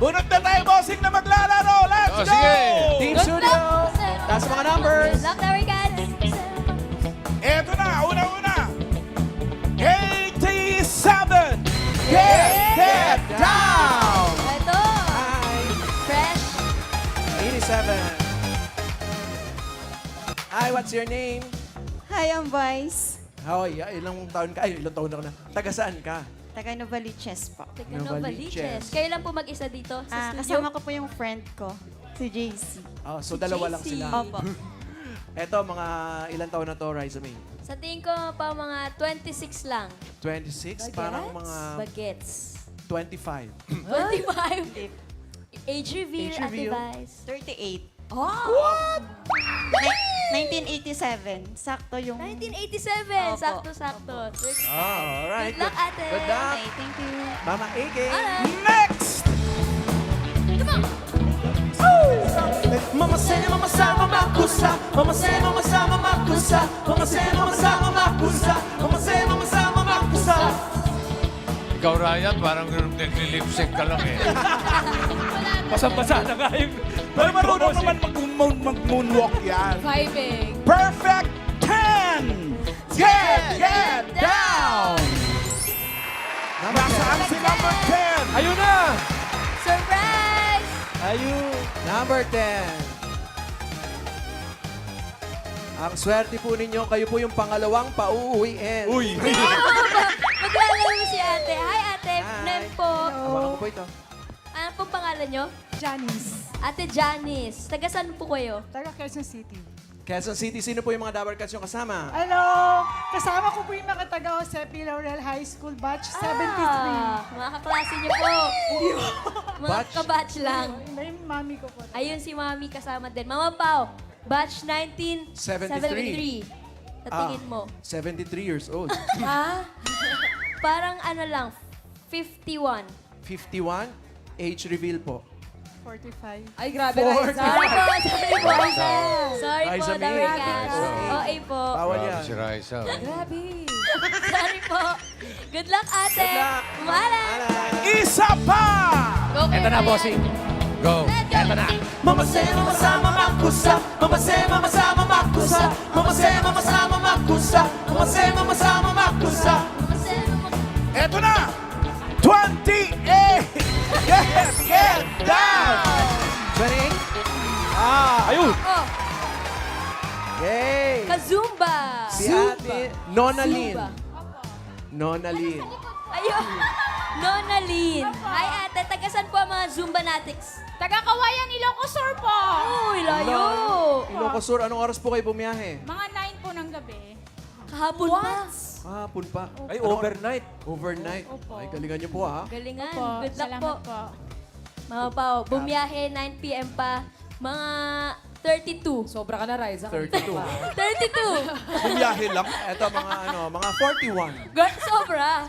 Bunot na tayo, bossing na maglalaro. Let's go! Sige. Team Good Studio, luck. taas mga numbers. Good luck, American. Eto na, una-una. 87. Get down! Ito. Hi. Fresh. 87. Hi, what's your name? Hi, I'm Vice. Hoy, ilang taon ka? Ay, ilang taon na ka na. Taga saan ka? Taga Novaliches po. Tignan Novaliches. Novaliches. Kayo lang po mag-isa dito sa studio? Kasama ko po yung friend ko, si JC. Oh, so dalawa lang JC. sila. Opo. Eto, mga ilang taon na to, Riza May? Sa tingin ko pa mga 26 lang. 26? Parang mga Bagets. 25. 25. Age reveal, Age Ate reveal. Vice. 38. Oh! 1987. Sakto yung... 1987. Opo. Sakto-sakto. Oh, alright. Good luck, ate. Good luck. Okay, thank you. Mama Ike. Next! Mama say, mama sa, mama kusa. Mama say, mama sa, mama kusa. Mama say, mama sa, mama kusa. Mama say, mama sa, mama kusa. Ikaw, Ryan, parang nagli-lipstick ka lang eh. Basang-basa na nga yung... Pero marunong naman mag-moonwalk yan. Vibing. Perfect 10! Get down! Nasaan si number 10? Ayun na! Surprise! Ayun! Number 10. Ang swerte po ninyo, kayo po yung pangalawang pauuwiin. Uy! Maglalaro si ate. Hi, ate. Hi. Nem po. Hawakan ko po ito. Ano pong pangalan nyo? Janice, Ate Janice. Taga saan po kayo? taga Quezon City. Quezon City, sino po yung mga Dabar Cats yung kasama? Hello! Kasama ko po yung mga taga Josepi Laurel High School Batch 73. Mga kaklase niyo po. Mga Batch? kabatch lang. Na yung mami ko po. Ayun si Mami kasama din. Mama Pao, batch 1973. Sa tingin mo. 73 years old. Ha? Parang ano lang, 51. 51, age reveal po. 45. Ay, grabe, Sorry po, sorry po. Sorry po, Raisa May. Dabar Cats. Okay. OA po. Bawal Grabe yan. si Raisa. Grabe. Sorry po. Good luck, ate. Good luck. Umalan. Isa pa! Go, Eto na, Ryan. bossing. Go. Let's go. Eto na. Mama say, mama sa, mama kusa. Mama say, mama sa, mama kusa. Mama say, mama sa, mama kusa. Mama say, mama sa, mama kusa. Eto na! 28! Get down! 28? Ayun! Oh, Yay! Kazumba. Si ate, Nona Lynn. Zumba. Nona Lynn. Ayun. Nona Lynn. Hi, ate. Taga saan po ang mga Zumbanatics? Taga Kawayan, Ilocos Sur po. Uy, layo. Ilocos Sur, anong oras po kayo bumiyahe? Mga 9 po ng gabi. Kahapon pa. Hapon pa. Ay, overnight. Overnight. Ay, galingan niyo po ha. Galingan. Po, Good luck salamat po. po. Mga Pao, bumiyahe 9 p.m. pa. Mga 32. Sobra ka na, Riza. 32. 32. Bumiyahe lang. Ito mga 41. God, sobra.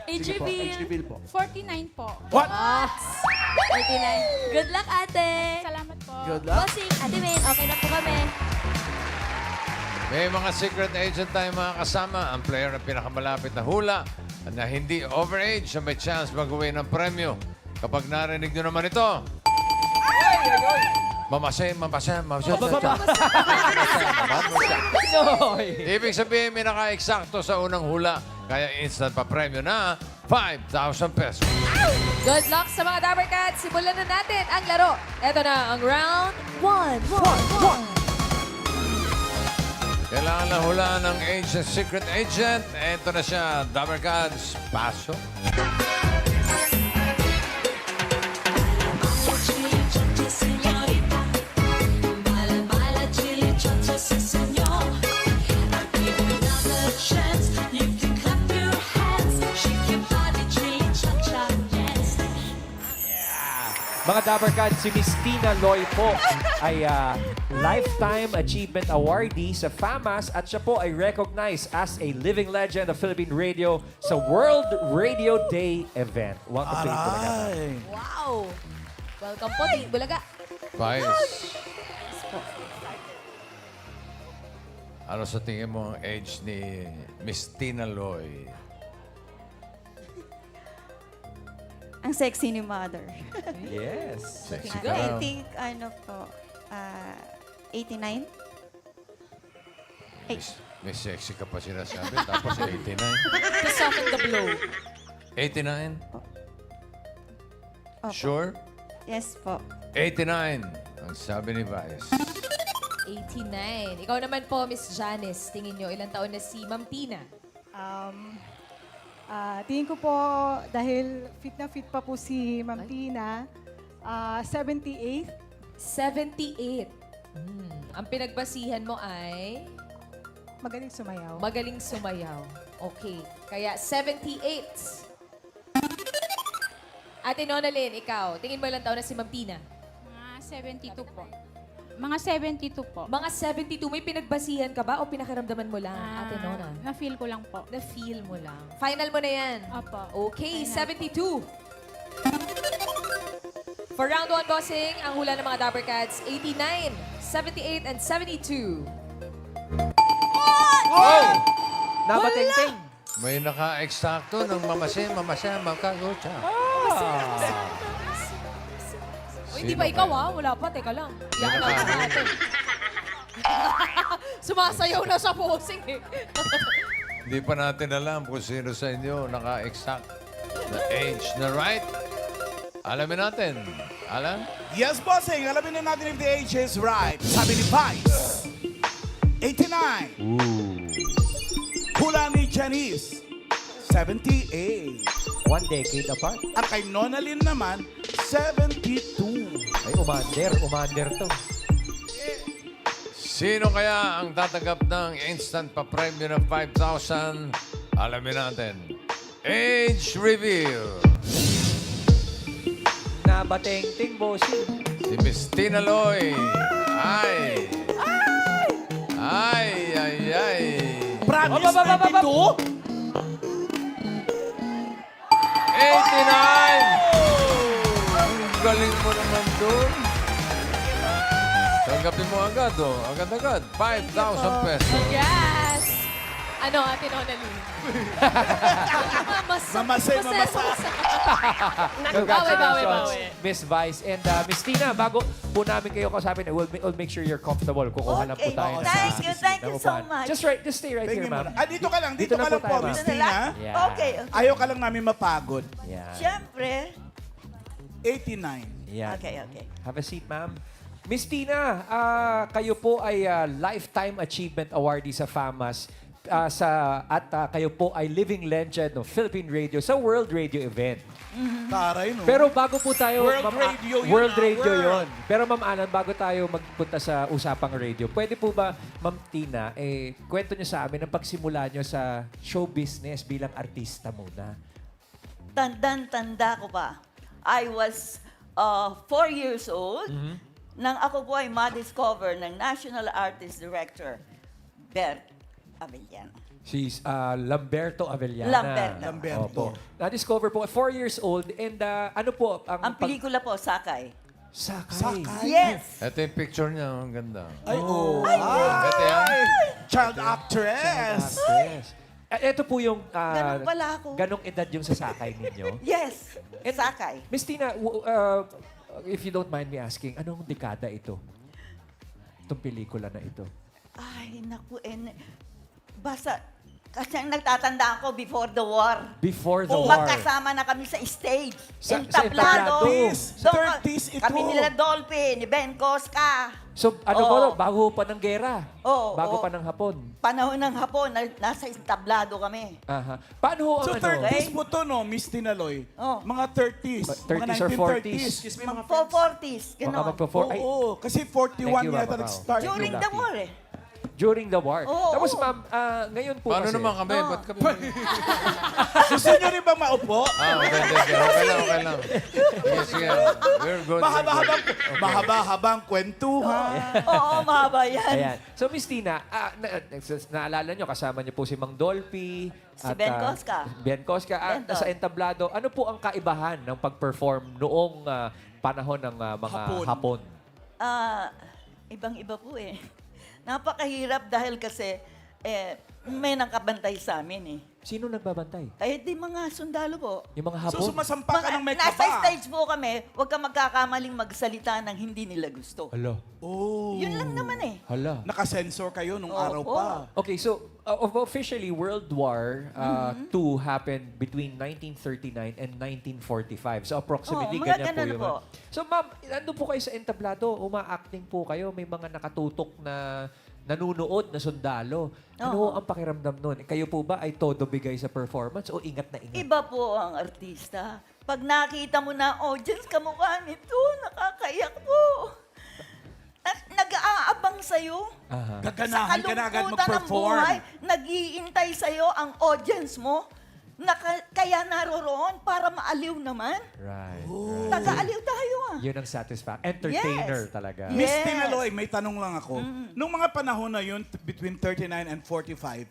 Age Sige po, age reveal. reveal po. 49 po. What? 49. Good luck, ate. Salamat po. Good luck. Bossing, ate Min, okay na po kami. May mga secret agent tayong mga kasama. Ang player na pinakamalapit na hula na hindi overage na may chance mag-uwi ng premyo. Kapag narinig nyo naman ito, Mamase. Noy! Ibig sabihin, may naka-eksakto sa unang hula. Kaya instant pa premyo na 5,000 pesos. Good luck sa mga Dabber Cats. Simulan na natin ang laro. Ito na ang round 1. Kailangan na hulaan ng age ng secret agent. Ito na siya, Dabber Gods. Paso. Mga Dabber Cats, si Miss Tina Loy po ay Lifetime Achievement Awardee sa FAMAS at siya po ay recognized as a living legend of Philippine radio sa World Radio Day event. Welcome to Bulaga. Ay. Wow. Welcome po, Team Bulaga. Vice. Ano sa tingin mo ang age ni Miss Tina Loy? Ang sexy ni Mother. Yes. Sexy I ka lang. think, 89? May sexy ka pa sinasabi, tapos 89. To soften the blow. 89? Opo. Sure? Yes po. 89, ang sabi ni Vice. 89. Ikaw naman po, Miss Janice. Tingin nyo, ilang taon na si Ma'am Tina? Tingin ko po, dahil fit na fit pa po si Ma'am Tina, 78. 78. Ang pinagbasihan mo ay Magaling sumayaw. magaling sumayaw. Okay. Kaya 78. Ate Nonalyn, ikaw. Tingin mo ilang taon na si Ma'am Tina? Mga 72 po. Mga 72 po. Mga 72. May pinagbasihan ka ba o pinakiramdaman mo lang, Ate Nona? Na-feel ko lang po. Na-feel mo lang. Final mo na yan. Opo. Okay, Final. 72. For round 1, bossing, ang hula ng mga Dapper Cats, 89, 78, and 72. Nabateng-teng. May naka-eksakto ng mamase, makagocha. O, hindi ba ikaw Wala pa, teka lang. Yan May na natin. Sumasayaw na sa posing eh. Hindi pa natin alam kung sino sa inyo naka-exact na age na right. Alamin natin. Alam? Yes, bossing. Alamin na natin if the age is right. Sabi ni Vice, 89. Hula ni Janice, 78. 1 decade apart. At kay Nonalyn naman, 72. Ay, umander to. Sino kaya ang tatanggap ng instant pa-premyo ng 5,000? Alamin natin. Age reveal. Nabateng-teng, bossing. Si Miss Tina Loy. Ay. Ay, ay, ay. Promise, 89! Ang galing mo naman doon. Tanggapin mo agad, Agad-agad. 5,000 pesos. Yes! Ano, Ate Nonalyn? Mamase, mamasa. Congratulations, Miss Vice. And Miss Tina, bago po namin kayo kausapin, we'll make sure you're comfortable. Kukuha lang po tayo. Thank you so much. Just stay right here, Tingin mo ma'am. na. Dito ka lang. Dito na ka lang po, tayo, Miss ma'am. Tina. Yeah. Okay. Ayaw ka lang namin mapagod. Yeah. Siyempre. 89. Yeah. Okay. Have a seat, ma'am. Miss Tina, kayo po ay Lifetime Achievement Awardee sa FAMAS. Kayo po ay living legend ng Philippine Radio sa World Radio event. Taray, no? Pero bago po tayo... World Ma'am, Radio yun, World ah, Radio world. yun. Pero Ma'am Alan, bago tayo magpunta sa usapang radio, pwede po ba, Ma'am Tina, kwento niyo sa amin ang pagsimula niyo sa show business bilang artista muna? Tanda ko pa. I was 4 years old nang ako po ay ma-discover ng National Artist Director, Bert Avellano. She's Lamberto Avellana. Lamberto. Opo. Na-discover po, 4 years old, and ano po Ang pelikula po, Sakay. Sakay. Yes! Ito yung picture niya. Ang ganda. Ay, oh. Ito yan. Child actress. Yes. Ito po yung... Ganun pala ako. Ganong edad yung sasakay ninyo. Yes! And- Sakay. Miss Tina, if you don't mind me asking, anong dekada ito? Itong pelikula na ito. Ay, naku, basta, kasi ang nagtatandaan ko before the war. Before the war. Magkasama na kami sa stage. Sa Entablado. entablado. Doon, 30s ito. Kami nila Dolphy, ni Ben Cosca. So, ano Oo. ba? Bago pa ng gera. Oo, Bago oo. pa ng Hapon. Panahon ng Hapon, nasa entablado kami. Aha. Paano ho ang So, ano? 30s po to, no, Miss Tinaloy? Oh. Mga 30s. 30s or 40s? Mga 40s, Baka gano'n. magpa-4. Ay, Oo, kasi 41 Thank you, yata Papa. nag-start. During the war eh. during the war. Oo, Tapos, oo. ma'am, ngayon po Paano kasi... naman kami? Ba't kami? Gusto nyo rin ba maupo? Okay lang. Sige. We're good. Mahaba-habang kwentuhan. Oo, mahaba yan. Ayan. So, Miss Tina, naalala nyo, kasama nyo po si Mang Dolphy. Si Ben Cosca. Ben Cosca. Bento. Sa entablado, ano po ang kaibahan ng pag-perform noong panahon ng mga Hapon? Ibang-iba po eh. Napakahirap dahil kasi may nakabantay sa amin eh. Sino nagbabantay? Ay, di mga sundalo po. Yung mga So hapon? sumasampa ka ng may Nasa kaba. stage po kami, huwag ka magkakamaling magsalita ng hindi nila gusto. Hala. Oh. Yun lang naman eh. Hala. Nakasensor kayo nung Opo. araw pa. Okay, so officially, World War II happened between 1939 and 1945. So approximately Oo, mga ganyan po ganun yung... po. So ma'am, nandun po kayo sa entablado, uma-acting po kayo, may mga nakatutok na nanunood na sundalo. Ano Oo. ang pakiramdam nun? Kayo po ba ay todo bigay sa performance o ingat na ingat? Iba po ang artista. Pag nakita mo na audience, kamukha nito, nakakaiyak po. At nag-aabang sa'yo. Aha. Gaganahan ka na agad kalungkutan ng mag-perform. buhay, nag-iintay sa'yo ang audience mo. Kaya naroroon para maaliw naman. Right. Taga-aliw tayo ah. Yun ang satisfaction. Entertainer Yes. talaga. Yes. Miss Tina Loy, may tanong lang ako. Nung mga panahon na yun, between 39 and 45,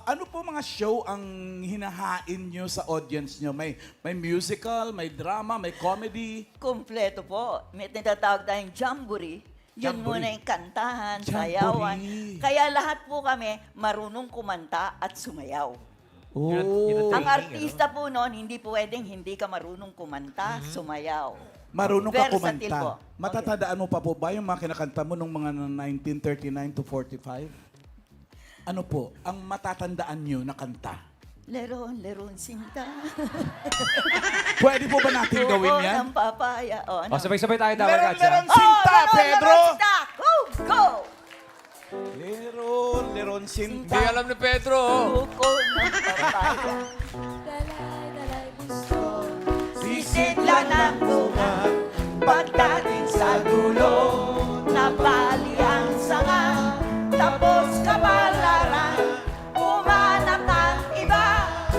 ano po mga show ang hinahain nyo sa audience nyo? May musical, may drama, may comedy? Kompleto po. May tinatawag tayong jamboree. Yun Jamboree. muna yung kantahan, Jamboree. sayawan. Kaya lahat po kami marunong kumanta at sumayaw. Oh. Ang Training, artista po noon, hindi pwedeng hindi ka marunong kumanta, sumayaw. Marunong ka Versatile kumanta. po. Matatandaan mo pa po ba yung mga kinakanta mo nung mga 1939 to 45? Ano po ang matatandaan nyo na kanta? Leron, leron, sinta. Pwede po ba natin gawin Oo, yan? ng papaya. O, ano? Oh, sabay-sabay tayo Tower Leron, Cats, ha? leron, sinta, leron, Pedro! leron, sinta. Go, go! Leron, leron, sinta. Hindi alam ni Pedro. Buko ng papaya. Dalay, dalay, gusto. Sisidla ng bunga, pagdating sa dulo, napali ang sanga, tapos kapalaran, umanap ng iba.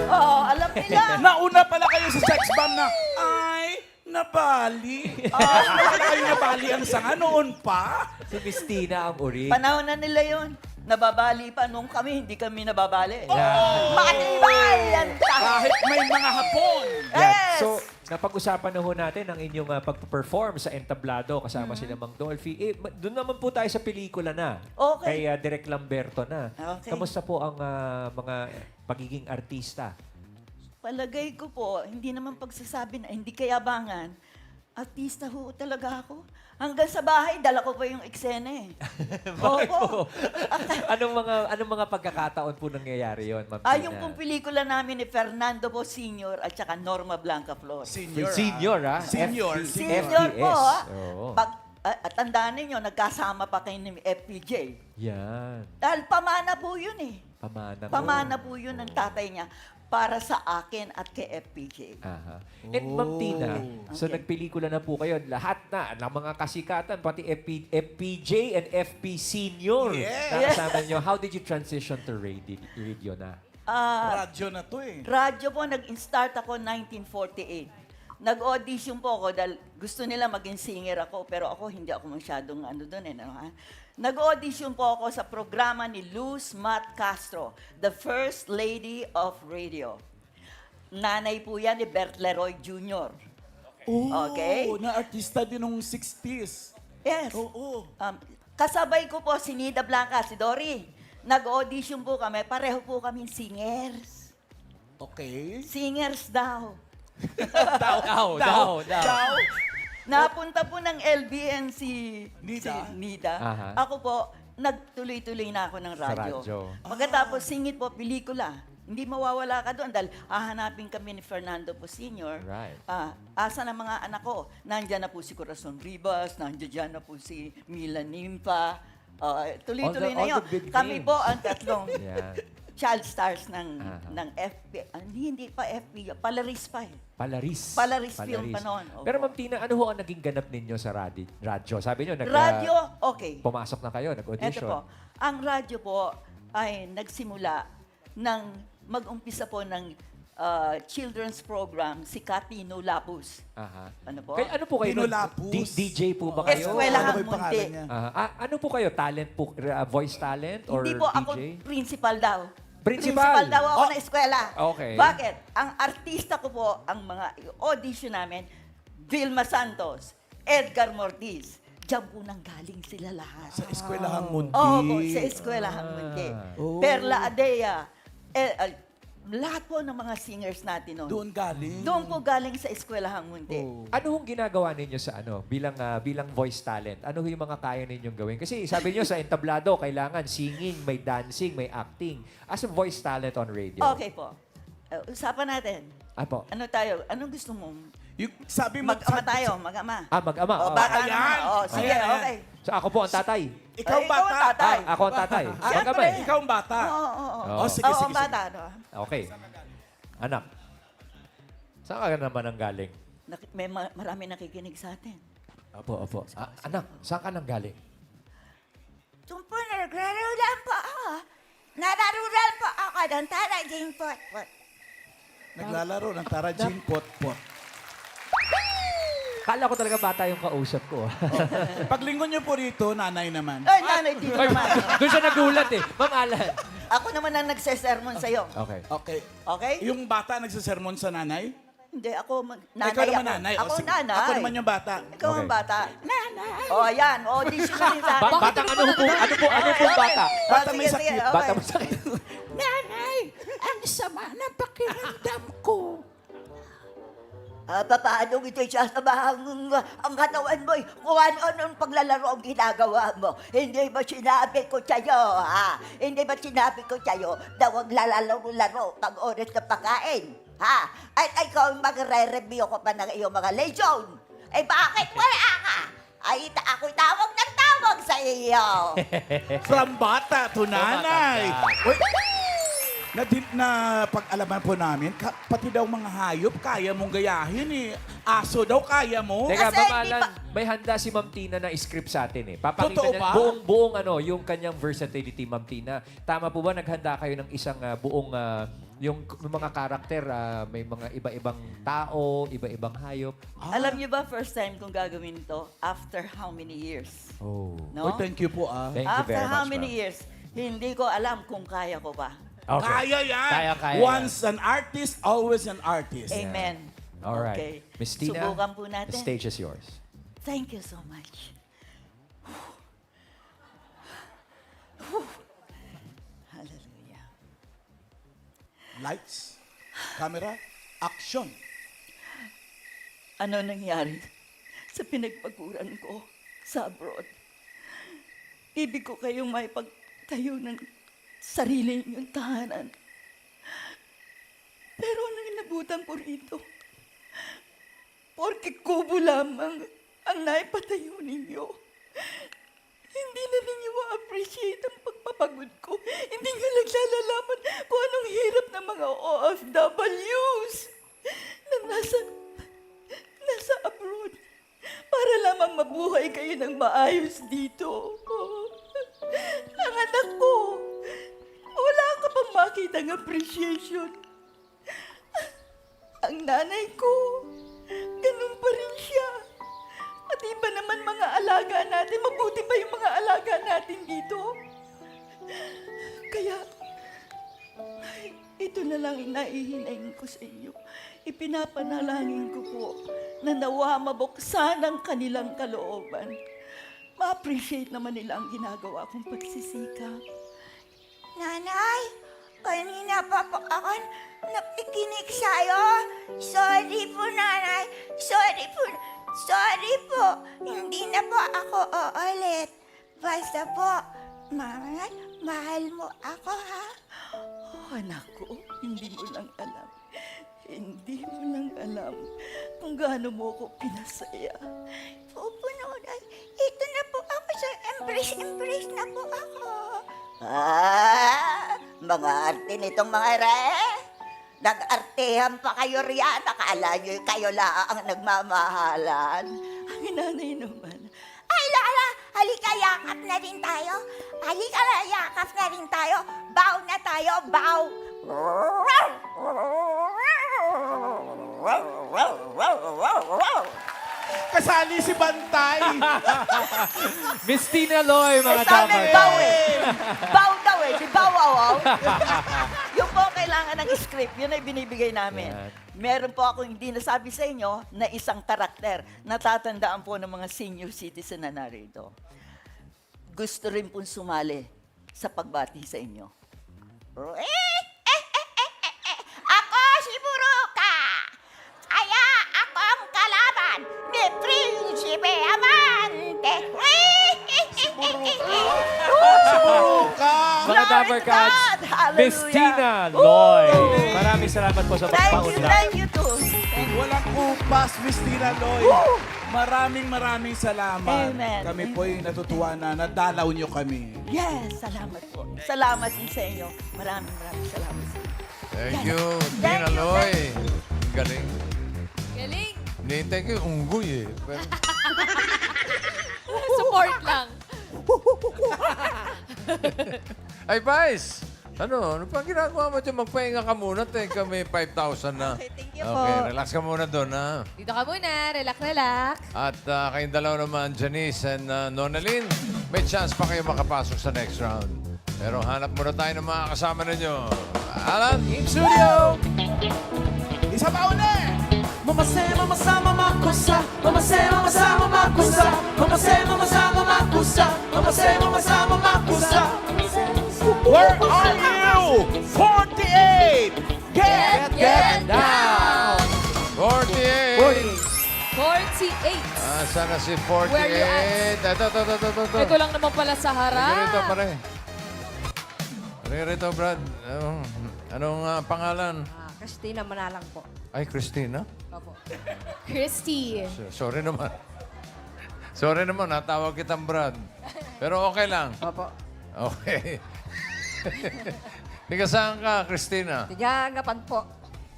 Oh, alam nila. Nauna pala kayo sa sex bomb na, ay, nabali. Nauna kayo nabali ang sanga noon pa. Si Miss Tina ang uri. Panahon na nila yon. Nababali pa nung kami, hindi kami nababali. Yeah. Matibay yan sa... Kahit may mga hapon. Yeah. Yes! So, napag-usapan na ho natin ang inyong pag-perform sa entablado kasama sila Mang Dolphy. Doon naman po tayo sa pelikula na. Okay. Kay Direk Lamberto na. Okay. Kamusta po ang mga pagiging artista? Palagay ko po, hindi naman pagsasabi na hindi kayabangan. Artista ho talaga ako. Hanggang sa bahay, dala ko pa yung eksena eh. Opo. anong mga pagkakataon po nangyayari yon, Ma'am Ah, Tina? yung pong pelikula namin ni Fernando po Sr. at saka Norma Blanca Flores. Senior, ha? Senior. Senior po, FPS. ah. Oo. Tandaan ninyo, nagkasama pa kayo ni FPJ. Yan. Dahil pamana po yun eh. Pamana. Pamana po yun ng tatay niya para sa akin at kay FPJ. Aha. And Ma'am Tina, so Okay. nagpelikula na po kayo, lahat na, ng mga kasikatan, pati FPJ and FP Senior. Yes. Nakasama nyo. How did you transition to radio na? Radyo na to eh. Radyo po, nag-start ako 1948. Nag-audition po ako dahil gusto nila maging singer ako, pero ako hindi ako masyadong doon eh. Nag-audition po ako sa programa ni Luz Mat Castro, the First Lady of Radio. Nanay po yan ni Bert Leroy Jr. Okay. Na artista din nung 60s. Yes. Oo. Kasabay ko po si Nida Blanca, si Dory. Nag-audition po kami, pareho po kaming singers. Okay. Singers daw. Daw. Napunta po ng LBN si Nida? Nida. Aha. Ako po, nagtuloy-tuloy na ako ng radyo. radyo. Pagkatapos singit po, pelikula. Hindi mawawala ka doon dahil hahanapin kami ni Fernando po Sr. Right. Asa na mga anak ko? Nandyan na po si Corazon Rivas, nandyan na po si Mila Nimpa. Tuloy-tuloy All na the yun. big Kami names. po ang tatlong Yeah. child stars ng Aha. ng FP. Hindi pa FP, Palaris pa eh. Palaris. Palaris film pa noon. Opo. Pero Ma'am Tina, ano ho ang naging ganap ninyo sa radyo? Sabi nyo, Radyo, okay. pumasok na kayo, Ito nag-audition. po. Ang radyo po ay nagsimula ng mag-umpisa po ng children's program si Katino Lapus. Aha. Ano po? Kaya ano po kayo? Tino nun? Lapus. DJ po ba kayo? Eskwelahan Ano ba yung pangalan Munti. niya? Ano po kayo? Talent po? Voice talent? Or Hindi po DJ? ako principal daw. Principal? daw ako Oh. na eskwela. Okay. Bakit? Ang artista ko po, ang mga audition namin, Vilma Santos, Edgar Mortiz, diyan po nang galing sila lahat. Sa eskwelahang mundi. Oo, sa eskwelahang mundi. Oh. Perla Adea, lahat po ng mga singers natin noon. Doon galing. Doon po galing sa eskwelahang mundi. Ano hong ginagawa ninyo sa bilang voice talent? Ano yung mga kaya ninyong gawin? Kasi sabi niyo sa entablado, kailangan singing, may dancing, may acting. As a voice talent on radio. Okay po. Usapan natin. Apo. Ano tayo? Anong gusto mo? Yung, sabi mo, Mag-ama tayo, mag-ama. Mag-ama. O, bata Ayan. naman. O, sige, Ayan, ayan. okay. So ako po ang tatay. ikaw Ay, bata. ikaw ang tatay. Ako ang tatay. Siyempre. Mag-ama eh. Ikaw ang bata. Oo, oo, oo. Oh, sige, Oo, sige, bata, no? Okay. Anak. Saan ka naman ang galing? May marami nakikinig sa atin. Opo. Anak, saan ka nang galing? Doon po, naglarulan po ako. Nararulan po ako ng taraging pot-pot. Naglalaro ng Tara Jean Pot-Pot. Kala ko talaga bata yung kausap ko. Paglingkod niyo po rito, nanay naman. Ay, nanay, dito naman. Doon siya nagulat eh. Ma'am Alan. Ako naman ang nagsesermon sa'yo. Okay. Okay. Okay? Yung bata nagsasermon sa nanay? Hindi, ako, nanay Ikaw naman ako. nanay. Ako sige. nanay. Ako naman yung bata. Ikaw ang Okay. bata. Nanay. O, ayan. Audition na rin sa atin. Batang ano po bata? Bata Sige, may sige, sakit. okay. Bata mo sakit. Nanay, ang sama na pakiramdam ko. Paano ito'y sasabahan ang katawan mo? Kung ano-anong paglalaro ang ginagawa mo. Hindi ba sinabi ko sa'yo, ha? Hindi ba sinabi ko sa'yo na huwag lalaro-laro pag oras na pagkain? Ha? At ikaw magre-review ko pa ng iyong mga legion. Eh bakit wala ka? Ay, ako'y tawag ng tawag sa iyo. From bata to nanay. Wait. Na pag-alaman po namin, pati daw mga hayop, kaya mong gayahin eh. Aso daw, kaya mo. Teka, Kasi Ma'am di Alan, ba- may handa si Ma'am Tina na script sa atin eh. Papakita Totoo niya ba? buong yung kanyang versatility, Ma'am Tina. Tama po ba naghanda kayo ng isang buong yung mga karakter, may mga iba-ibang tao, iba-ibang hayop? Alam niyo ba, first time kong gagawin to after how many years? Oh. No? Oy, thank you po ah. Thank you After very how much, many ma'am. years? Hindi ko alam kung kaya ko ba. Okay. Kaya yan. Kaya Once an artist, always an artist. Amen. All right. Okay. Miss Tina, Subukan po the natin. stage is yours. Thank you so much. Hallelujah. Lights, camera, action. Ano nangyari sa pinagpaguran ko sa abroad? Ibig ko kayong may pagtayo ng sarili ninyong tahanan. Pero nang inabutan ko rito, porke kubo lamang ang naipatayo ninyo, hindi na ninyo ma-appreciate ang pagpapagod ko. Hindi nga naglalalaman kung anong hirap ng mga OFWs na nasa abroad para lamang mabuhay kayo ng maayos dito. Ang anak ko, wala ka pang makitang appreciation. Ang nanay ko, ganun pa rin siya. At iba naman mga alaga natin, mabuti pa yung mga alaga natin dito. Kaya, ito na lang inahihinayin ko sa inyo. Ipinapanalangin ko po na nawa mabuksan ang kanilang kalooban. Ma-appreciate naman nila ang ginagawa kong pagsisikap. Nanay, kanina pa po ako nakikinig sa'yo. Sorry po, nanay. Sorry po. Hindi na po ako uulit. Basta po, mama, mahal mo ako, ha? Oh, anak ko, hindi mo lang alam. Hindi mo lang alam kung gaano mo ako pinasaya. Opo, nanay. Ito na po ako sa embrace na po ako. Mga arte nitong mga nag-artehan pa kayo riyan. Akala nyo kayo lang ang nagmamahalan. Ang nanay naman. Ay, Lala, halika, yakap na rin tayo. Halika na, yakap na rin tayo. Bow na tayo, bow. Kasali si Bantay. Miss Tina Loy, mga Sabi, dapat. bow eh. Bow daw eh. Si bow wow. Yung po kailangan ng script, yun ay binibigay namin. Yan. meron po akong hindi nasabi sa inyo na isang karakter. Natatandaan po ng mga senior citizen na narito. Gusto rin pong sumali sa pagbati sa inyo. Ako si Buruka. Kaya ako ang kalaban ni Prinsipe Amante. Mga Dabber Cats, Hallelujah. Miss Tina Loy. Maraming salamat po sa Thank you, pagpaunlak. thank you too. Walang kupas, Miss Tina Loy. Maraming salamat. Amen. Kami po'y natutuwa na nadalaw nyo kami. Yes, salamat po. Salamat din sa inyo. Maraming salamat sa inyo. Thank you, Thank Tina you, Loy. Ang galing. Galing. Hinihintay ko yung unggoy eh. Pero, Support lang. ay, Vice! Ano pa ginagawa mo dyan? Magpahinga ka muna. Take kami 5,000 na. Okay, thank you Okay, po. relax ka muna doon, ha? Dito ka muna. Relax. At kayong dalawa naman, Janice and Nonalyn, may chance pa kayo makapasok sa next round. Pero hanap muna tayo ng mga kasama ninyo. Alan? Team Studio! Isa pa uli! Mamase, mamasa, mamakusa. Mamase, mamasa, mamakusa. Mamase, mamasa, mamakusa. Mamase, mamasa, mamakusa. Where are you? 48! Get down! 48! 48. Sana si 48. Where you at? Ito. Ito lang naman pala sa harap. Rito, pare. Rito, Brad. Anong pangalan? Christina Manalang po. Ay, Christina? Christy. Sorry naman. Sorry naman, natawag kitang Brad. Pero okay lang. Opo. Okay. Tiga saan ka, Christina? Gapan po.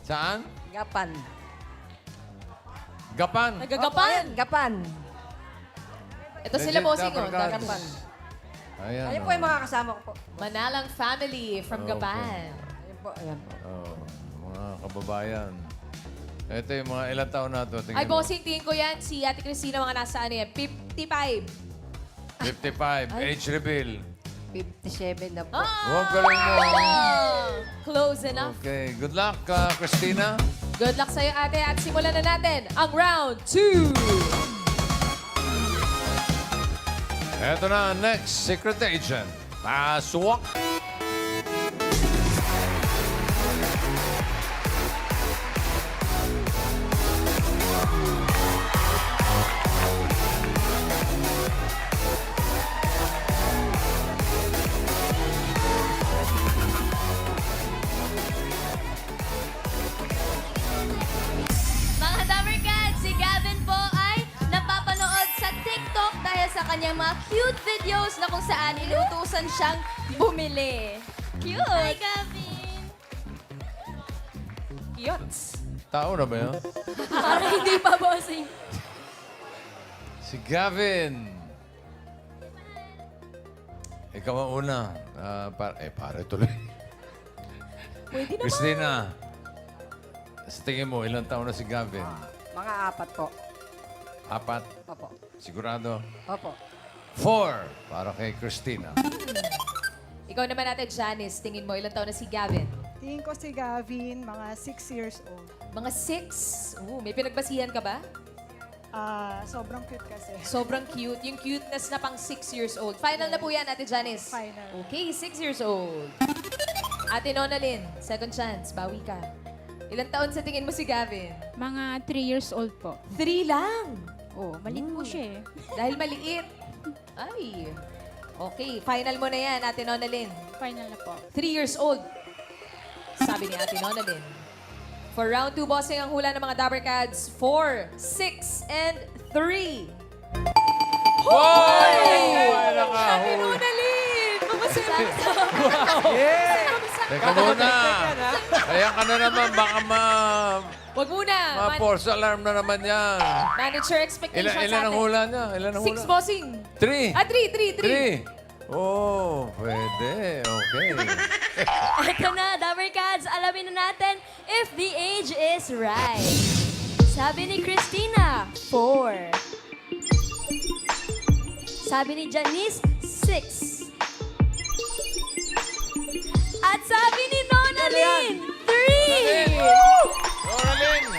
Saan? Gapan. Gapan. Nagagapan. Gapan. Ito sila Legit bossing ko. Dabber Cats. Gagapan. Ayan. Ayun po yung mga kasama ko po. Manalang family from Okay. Gapan. Ayun po, ayan po. Oh, mga kababayan. Ito yung mga ilang taon na ito. Ay, bossing, tingin ko yan. Si Ate Christina, mga nasa ano yan? 55. 55. Age reveal. 57 na po. Oh, galing mo. Close enough. Okay. Good luck, Christina. Good luck sa'yo, ate. At simulan na natin ang round 2. Ito na, next secret agent. Pasok. Mga Dabber Cats, si Gavin po ay napapanood sa TikTok dahil sa kanyang mga cute videos na kung saan inutusan siyang bumili. Cute! Hi, Gavin! Cute. Tao na ba yun? Parang hindi pa, bossing. Si Gavin. Ikaw ang una. Pare tuloy. Pwede naman. Christina, sa tingin mo, ilang taon na si Gavin? Mga 4 po. 4? Opo. Sigurado? Opo. 4 para kay Christina. Ikaw naman natin, Janice. Tingin mo, ilang taon na si Gavin? Tingin ko si Gavin, mga 6 years old. Mga 6. May pinagbasihan ka ba? Sobrang cute kasi. Sobrang cute. Yung cuteness na pang 6 years old. Final na po yan, Ate Janice. Final. Okay, 6 years old. Ate Nonalyn, second chance. Bawi ka. Ilang taon sa tingin mo si Gavin? Mga 3 years old po. 3 lang. Oh, maliit po siya eh. Dahil maliit. Ay. Okay, final mo na yan, Ate Nonalyn. Final na po. 3 years old. Sabi ni Ate Nonalyn. For round 2, bossing ang hula ng mga Dabber Cats. 4, 6, and 3. Hoy! Ate Nonalyn! Mamasaya ka. Teka muna. Kaya ka na naman. Baka Wag muna. ma-false alarm na naman yan. Manage your expectations, Ilan ang ate. hula niya? Ilan ang 6, hula? bossing. 3. 3. Oh, pwede. Okay. Ito na, Dabber Cats, alamin na natin if the age is right. Sabi ni Christina, 4. Sabi ni Janice, 6. At sabi ni Nonalyn, 3. Nonalyn.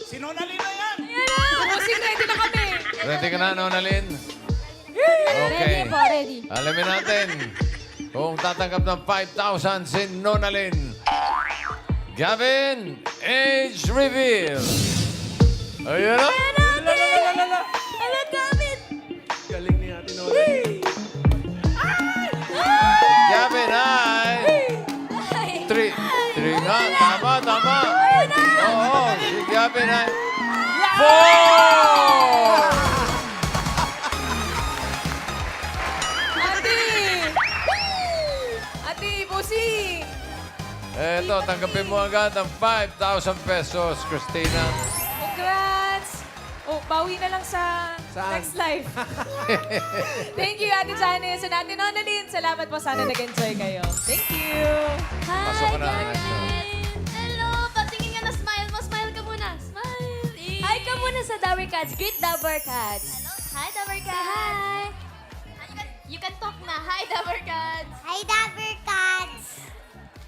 Si Nonalyn na yan! Bossing, ready na kami. Ready ka na, Nonalyn? Ready Okay. po, ready. Alamin natin kung tatanggap ng 5,000 si Nonalyn. Gavin, age reveal. Ayan na. Hello, Gavin! Galing ni Ate Nonalyn. Gavin ay... Three nga. Tama. Oo, si Gavin ay... 4! Ate, bossing. Eto, tanggapin mo agad ang 5,000 pesos, Christina. Congrats! Oh, bawi na lang sa next life. Thank you, Ate Janice. And Ate Nonalyn, salamat po. Sana nag-enjoy kayo. Thank you. Pasok Hi, ka na, next one. Gavin! Hello! Patingin nga na smile mo. Smile ka muna. Smile! Hi ka muna sa Dabber Cats. Greet Dabber Cats. Hello. Hi, Dabber Cats. Hi. You can talk na. Hi, Dabber Cats. Hi, Dabber Cats!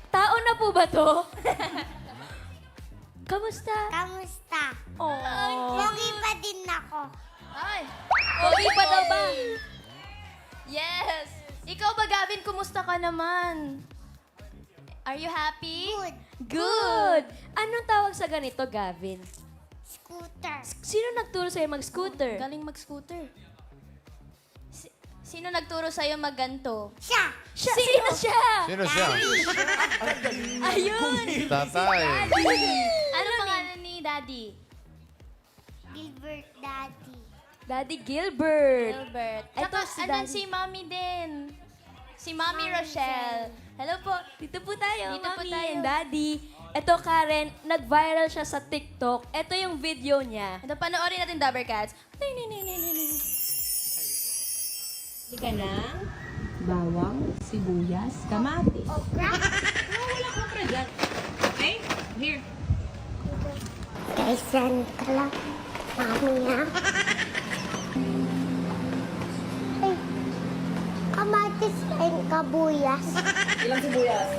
Tao na po ba to? Kamusta? Kamusta? Oh. Pogi pa din ako. Ay, pogi pa daw ba? Yes. Ikaw ba, Gavin? Kumusta ka naman? Are you happy? Good. Good. Anong tawag sa ganito, Gavin? Scooter. Sino nagturo sa'yo mag-scooter? Galing mag-scooter. Sino nagturo sa'yo mag-ganto? Siya. Sino siya? Sino siya? Ayun! Tatay. Ano pangalan ni Daddy? Gilbert Daddy. Daddy Gilbert. Gilbert. Ito si Daddy. Si Mommy din. Si Mommy Rochelle. Hello po. Dito po tayo, Dito po tayo. And Daddy. Ito, Karen, nag-viral siya sa TikTok. Ito yung video niya. Ito, panoorin natin, Dabber Cats. Hindi ka na. Bawang, sibuyas, kamatis. Okra. Wala ko okra dyan. Okay? Here. Kaisan ka lang. Mami nga. Ay, kamatis and kabuyas. Ilang sibuyas?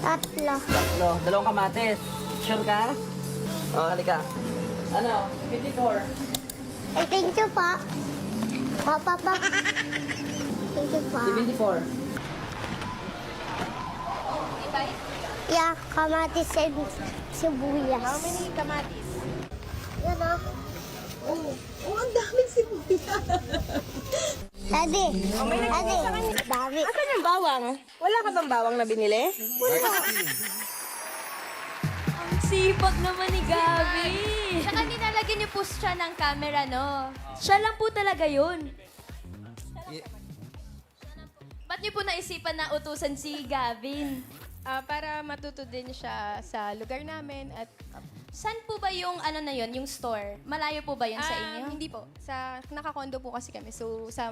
Tatlo. Tatlo. Dalawang kamatis. Sure ka? O, halika. Ano? 54. Ay, thank you pa. Papa pa. Thank you pa. 74. Yeah, kamatis and sibuyas. How many kamatis? Yan o. Oh, ang daming sibuyas. Daddy. Daddy. Dami. Asan yung bawang? Wala ka bang bawang na binili? Ang sipag naman ni Gabi. Saka nilalagyan niyo po siya ng camera, no? Siya lang po talaga yun. Ba't niyo po naisipan na utusan si Gavin? Para matuto din siya sa lugar namin at Saan po ba yung ano na yun, yung store? Malayo po ba yun sa inyo? hindi po. Nakakondo po kasi kami. So, sa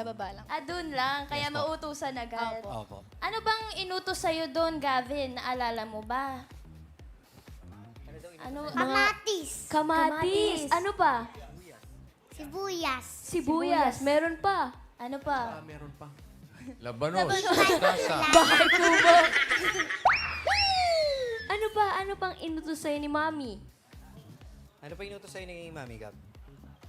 baba lang. Doon lang. Kaya mautusan agad. Opo. Ano bang inutos sa'yo doon, Gavin? Naalala mo ba? Ano? Kamatis. Kamatis. Ano pa? Sibuyas. Sibuyas. Meron pa. Ano pa? Meron pa. Labanos. Tasa. Bakit po ba? Ano ba? Ano pang inutos sa'yo ni Mami? Ano pa inutos sa'yo ni Mami, Gab?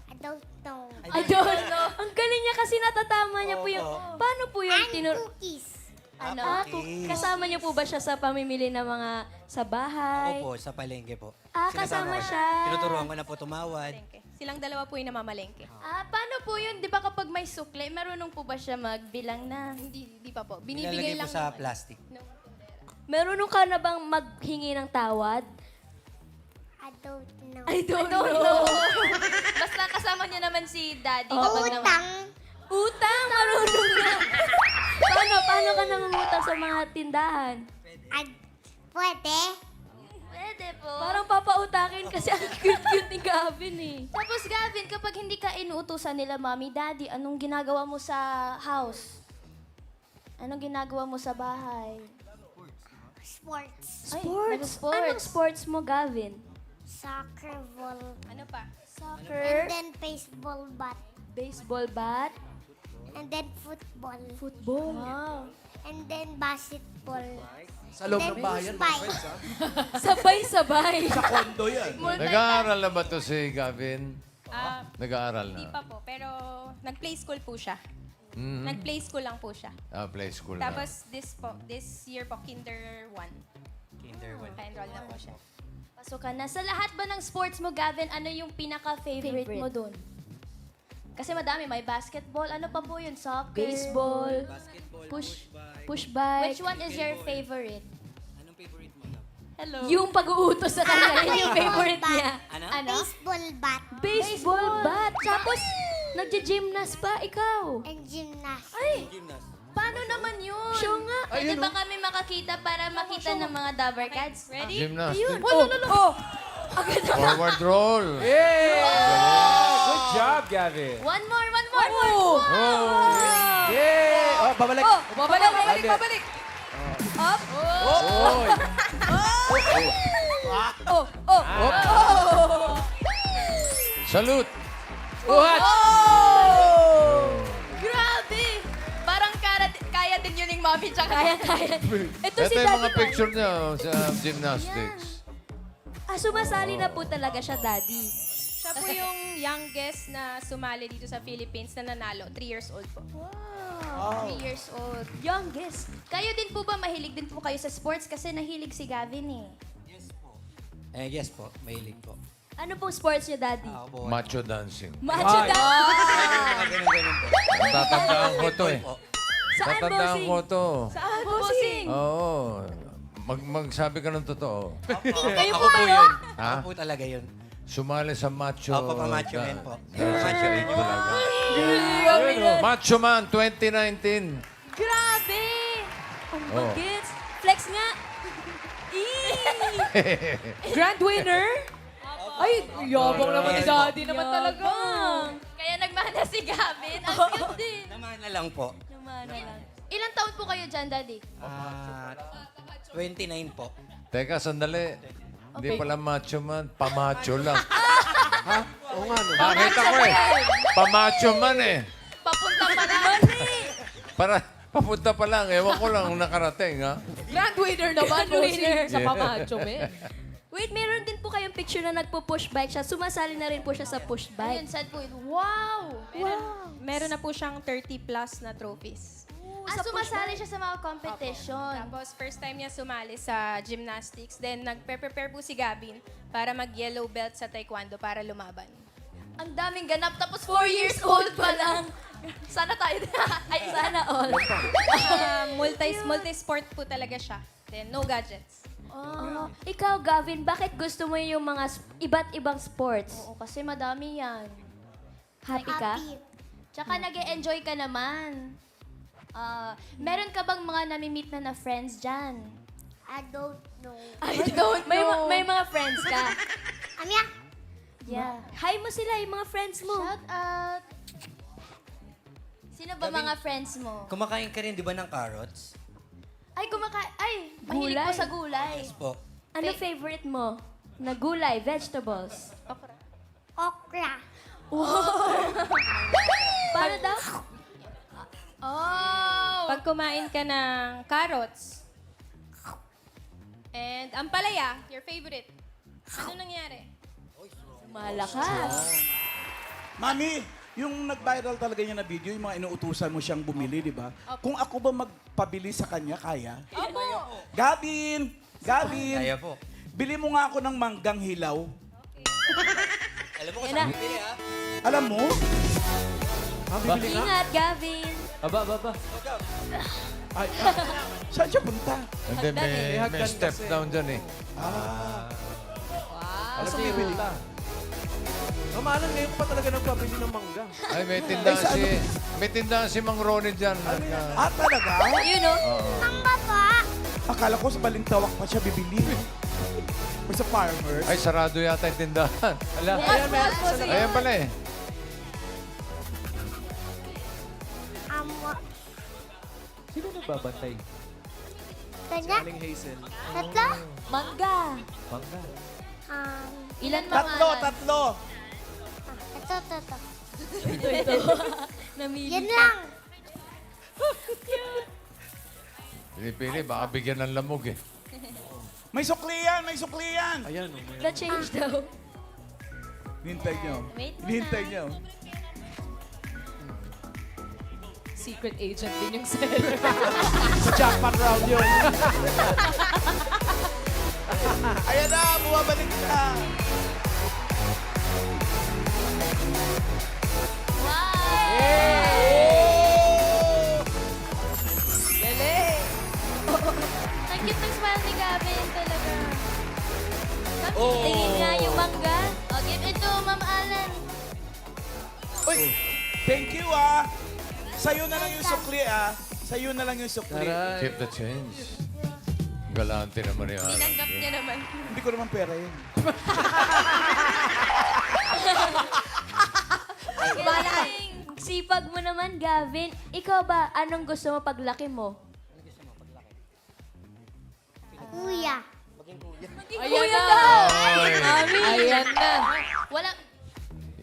I don't know. I don't know. Ang galing niya kasi natatama niya po yung... Paano po yung And cookies. Ano? cookies. Kasama niyo po ba siya sa pamimili ng mga sa bahay? Opo, sa palengke po. Kasama Sinasama ko siya. Tinuturuan ko na po tumawad. Silang dalawa po yung namamalengke. Paano po yun? Di ba kapag may sukle, marunong po ba siya magbilang na? Hindi pa po. Nilalagay Binibigay po lang sa naman. plastic. Marunong ka na bang maghingi ng tawad? I don't know. I don't know. Basta kasama niya naman si Daddy. kapag naman- Utang. Utang! Marunong na. Paano ka nangungutang sa mga tindahan? Pwede? Pwede po. Parang papautakin kasi ang cute-cute ni Gavin eh. Tapos Gavin, kapag hindi ka inuutusan nila Mommy, Daddy, anong ginagawa mo sa house? Anong ginagawa mo sa bahay? Sports. Sports? Anong sports mo, Gavin? Soccer ball. Ano pa? Soccer? And then baseball bat. Baseball bat? And then football. Football. Wow. And then basketball. Sa loob ng bayan, mga Spike. friends, ha? Sabay-sabay. Sa kondo yan. Nag-aaral na ba to si Gavin? Nag-aaral Hindi na. pa po, pero nag-play school po siya. Mhm. Nag-play school lang po siya. Play school na. Tapos this year po, Kinder 1. Kinder 1. Pa-enroll na po siya. Pasok ka na. Sa lahat ba ng sports mo, Gavin, ano yung pinaka-favorite mo dun? Kasi madami. May basketball. Ano pa po yun? Soccer. Baseball. Basketball, Push bike. Which one is your Volleyball. favorite? Anong favorite mo na? Hello. Yung pag-uutos sa kanya. Yun yung favorite niya. Ano? Baseball bat. Baseball bat. Tapos, nagja-gymnast pa ikaw. And gymnast. Ay, Gymnast. paano naman yun? Show nga. Pwede ba kami makakita para makita ng mga Dabber Cats? Ready? Gymnastics. Ayun. Oh. Forward roll. Good job, Gavin. One more. Oh. Yeah! Oh, babalik. Babalik. Up. Oy! Salute. What? Grabe! Parang kaya din yun yung mami tsaka. Kaya. Ito si Ito yung Daddy mga Frank. picture niya sa gymnastics. Sumasali na po talaga siya, Daddy. Siya po yung youngest na sumali dito sa Philippines na nanalo. 3 years old po. Wow. 3 years old. Youngest. Kayo din po ba, mahilig din po kayo sa sports? Kasi nahilig si Gavin eh. Yes po, mahilig po. Ano pong sports niyo, Daddy? Ako po. Macho dancing. Macho daw. Ganun po. Tatandaan ko to eh. Po. Saan, Tatandaan bossing? ko to. Saan, bossing? Oo. Magsabi ka ng totoo. Ako po yun. Ha? Ako po talaga yun. Sumali sa macho. Opo, pa-macho man po. Macho man talaga. oh. Macho Man 2019. Grabe! Ang Oh. bagets. Flex nga. Grand winner? Ay, yabang naman ni Daddy naman talaga. Kaya nagmana si Gavin. Ang cute din. Naman na lang po. Namana lang. Ilang taon po kayo dyan, Daddy? 29 po. Teka, sandali. Hindi pala macho man, pamacho lang. Oo nga, no? Nakita ko eh. Pamacho man eh. Papunta pa naman eh. Papunta pa lang. Ewan ko lang nakarating ha. Grand winner naman, Grand winner. bossing. Sa pamacho, men. Wait, meron din po kayong picture na nagpo-push bike siya. Sumasali na rin po siya sa push bike. Ayun, sad po yun. Wow! Meron na po siyang 30 plus na trophies. Sumasali siya sa mga competition. Tapos first time niya sumali sa gymnastics. Then nag-prepare po si Gavin para mag-yellow belt sa taekwondo para lumaban. Ang daming ganap. Tapos 4 years old pa lang. Sana tayo. Ay, sana all. Multi-sport po talaga siya. Then no gadgets. Oh, ikaw, Gavin, bakit gusto mo yung mga iba't ibang sports? Oo, kasi madami yan. Happy ka? Happy. Tsaka nag-e-enjoy ka naman. Meron ka bang mga nami-meet na friends dyan? I don't know. I don't know. May mga friends ka? Amya? Yeah. Hi mo sila, yung mga friends mo. Shout out. Sino ba mga friends mo? Kumakain ka rin, di ba, ng carrots? Mahilig po sa gulay. Yes po. Ano favorite mo? Na gulay, vegetables? Okra. Paano daw? Oh! Pag kumain ka ng carrots and ampalaya, your favorite, ano nangyari? Malakas. Mami, yung nag-viral talaga niya na video, yung mga inuutusan mo siyang bumili, di ba? Kung ako ba magpabili sa kanya, kaya? Opo! Gavin! Kaya po. Bili mo nga ako ng manggang hilaw. Alam mo kung saan bibili, ha? Alam mo? Bibili nga? Ingat, Gavin. Aba. Ay, saan siya punta? Hindi, may Hagdan step kasi. down dyan eh. Alam mo, bibili ka. Mamahalan ngayon pa talaga nagpabili ng mangga. Ay, may tindahan si Mang Ronnie dyan. Talaga? You know? Ang baba. Akala ko sa Balintawak pa siya bibili. O sa farmers. Ay, sarado yata yung tindahan. Ayan, meron sa labas. Ayan pala eh. Sino nagbabantay? Kanya? Aling Hazel. Tatlo? Mangga. Mangga. Ilan mga? Tatlo. Ito. Ito. Namili. Yan lang. Pili-pili, baka bigyan ng lamog eh. May sukli yan, may sukli yan. Ayan. The change daw. Hintay nyo. Wait mo Hintay na. nyo. Secret agent din yung seller. Sa jackpot round yun. Ayan na, bumabalik na. Galing! Ang cute ng smile ni Gavin talaga. Tingin nga yung mangga. Oh, give it to Ma'am Alan. Uy, thank you ah. Sa'yo na lang yung sukli ah. Sa'yo na lang yung sukli. Taray. Keep the change. Galante naman yan. Tinanggap niya naman. Hindi ko naman pera yun. Galing. Sipag mo naman, Gavin. Ikaw ba, anong gusto mo paglaki mo? Kuya. Ayan na! Oy. Mami! Ayan na!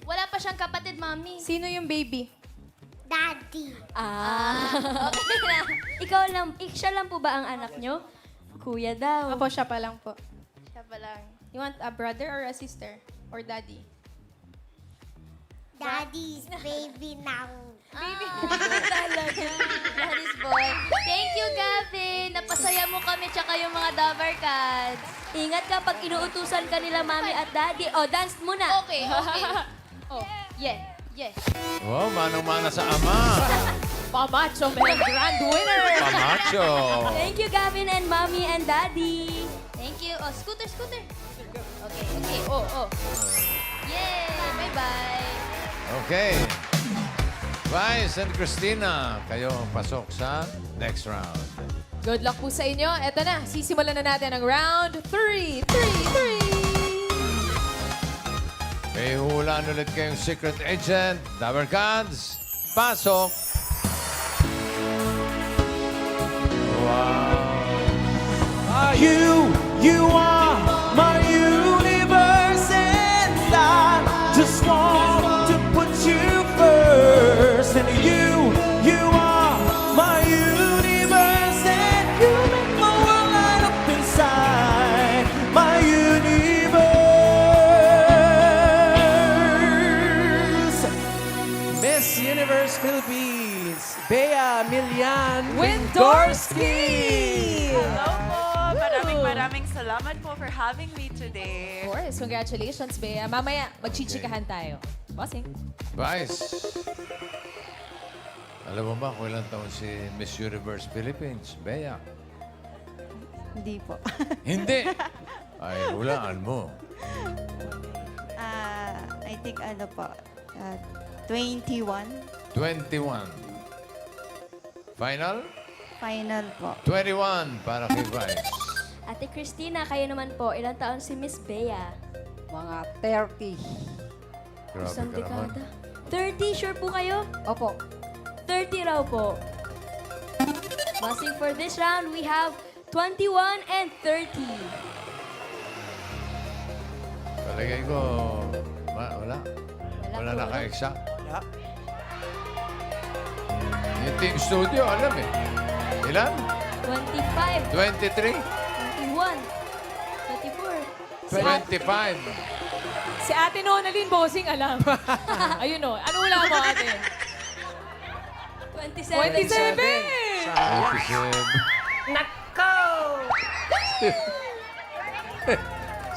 Wala pa siyang kapatid, Mami. Sino yung baby? Daddy. Okay na. Ikaw lang, siya lang po ba ang anak nyo? Kuya daw. Apo, siya pa lang po. Siya pa lang. You want a brother or a sister? Or daddy? Daddy's baby now. Baby. Talaga. Daddy's boy. Thank you, Gavin. Napasaya mo kami tsaka yung mga Dabar Cats. Ingat ka pag inuutusan ka nila, Mami at Daddy. O, dance muna. Okay, okay. Oh, yeah, yeah. Oh, manong-mana sa ama. Pamacho Man Grand Winner! Pamacho. Thank you, Gavin and Mommy and Daddy. Thank you. Oh, scooter, scooter. Okay, okay. Oh, oh. Yay! Bye-bye. Okay. Vice and Christina, kayo pasok sa next round. Good luck po sa inyo. Eto na, sisimulan na natin ang round 3. 3. May hulaan ulit kayong secret agent. Dabber Cats, pasok. Wow. You are my universe, and I just want to put you first. And you are my universe, and you make my world light up inside my universe. Miss Universe Philippines, Bea Milian Windorski! Hello po! Maraming salamat po for having me today. Of course, congratulations, Bea. Mamaya, magchichikahan tayo. Bossing. Vice. Alam mo ba kung ilang taon si Miss Universe Philippines, Bea? Hindi po. Hindi. Ay, hulaan mo. I think po, 21. 21. Final? Final po. 21 para kay Vice. Ate Christina, kayo naman po. Ilang taon si Miss Bea? Mga 30. Grabe Isang ka naman. dekada. 30, sure po kayo? Opo. 30 raw po. Bossing for this round, we have 21 and 30. Palagay ko, wala. Wala po, naka-exact. Wala. Yung team studio, alam eh. Ilan? 25, 23? 21, 24. 25. Si Ate Nonalyn Bossing, alam. Ayun o. Ano wala mo, Ate? 27. 27! 27. Nako!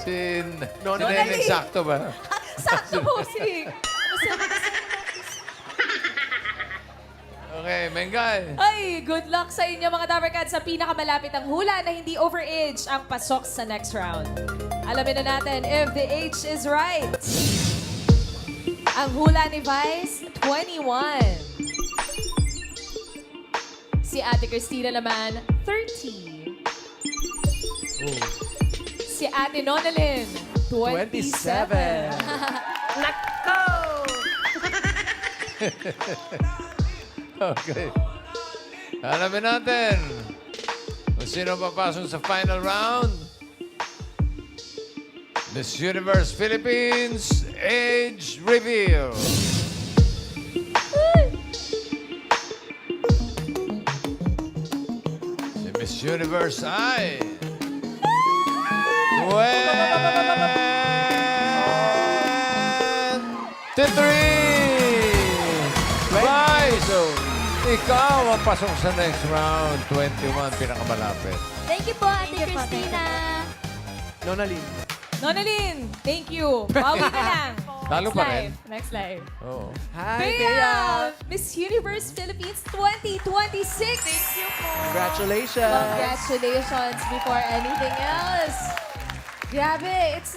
Si Nonali. Neneng sakto ba? Sakto, Bossing! Okay, Mengay. Ay, good luck sa inyo mga Dabber Cats sa pinakamalapit ang hula na hindi overage ang pasok sa next round. Alamin na natin if the age is right. Ang hula ni Vice, 21. Si Ate Christina naman, 30. Si Ate Nonalyn, 27. Nako! Okay. Alamin natin kung sino papasok sa final round. Miss Universe Philippines Age Reveal. Universe ay... 23! Right! So, ikaw ang pasok sa next round. 21, pinakamalapit. Thank you po, Ate Christina. Nonalyn, thank you. Bawi ka lang. Talo pa rin. Next live. Oo. Bea! Miss Universe Philippines 2026. Thank you po. Congratulations before anything else. Grabe, it's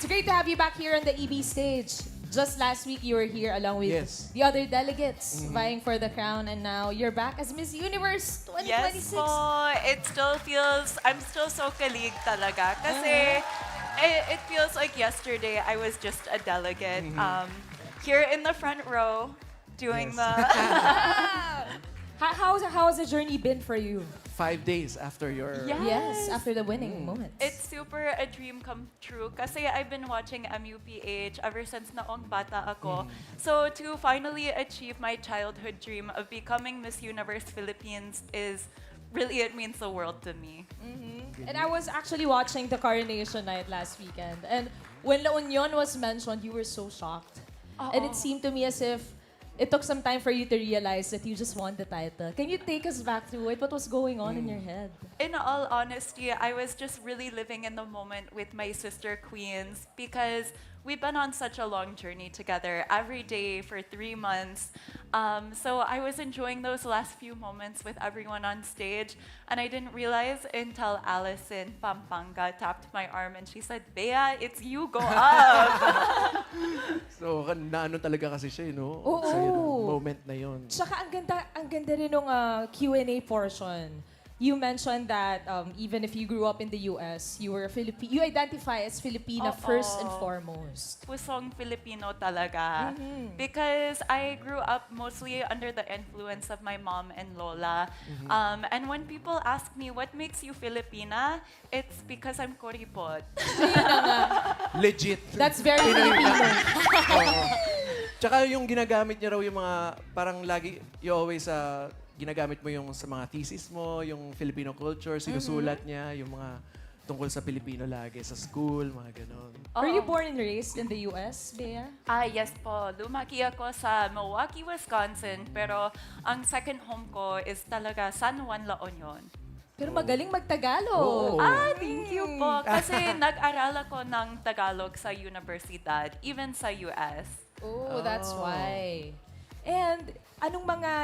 great to have you back here on the EB stage. Just last week, you were here along with the other delegates vying for the crown, and now you're back as Miss Universe 2026. Yes po. It still feels, I'm still so kalig talaga. Kasi it feels like yesterday I was just a delegate here in the front row doing the... How has the journey been for you? 5 days after your... Yes, after the winning moments. It's super a dream come true kasi I've been watching MUPH ever since noong bata ako. So to finally achieve my childhood dream of becoming Miss Universe Philippines is really, it means the world to me. And I was actually watching the coronation night last weekend. And when La Union was mentioned, you were so shocked. And it seemed to me as if it took some time for you to realize that you just won the title. Can you take us back to it? What was going on in your head? In all honesty, I was just really living in the moment with my sister queens because we've been on such a long journey together every day for 3 months. So I was enjoying those last few moments with everyone on stage, and I didn't realize until Allison Pampanga tapped my arm and she said, "Bea, it's you, go up." So, naano talaga kasi siya, no? Oo. Sa'yo nung moment na yun. Tsaka ang ganda rin nung Q&A portion. You mentioned that even if you grew up in the US, you identify as Filipina first and foremost. Pusong Filipino talaga. Because I grew up mostly under the influence of my mom and Lola. And when people ask me, what makes you Filipina? It's because I'm kuripot. Legit. That's very Filipino. Tsaka yung ginagamit niya raw yung mga, parang lagi, you always ginagamit mo yung sa mga thesis mo, yung Filipino culture, sinusulat niya, yung mga tungkol sa Pilipino lagi, sa school, mga ganon. Were you born and raised in the US, Bea? Yes po. Lumaki ako sa Milwaukee, Wisconsin. Pero ang second home ko is talaga San Juan, La Union. Pero magaling magtagalog. Thank you po. Kasi nag-aral ako ng Tagalog sa universidad, even sa US. Oh, that's why. And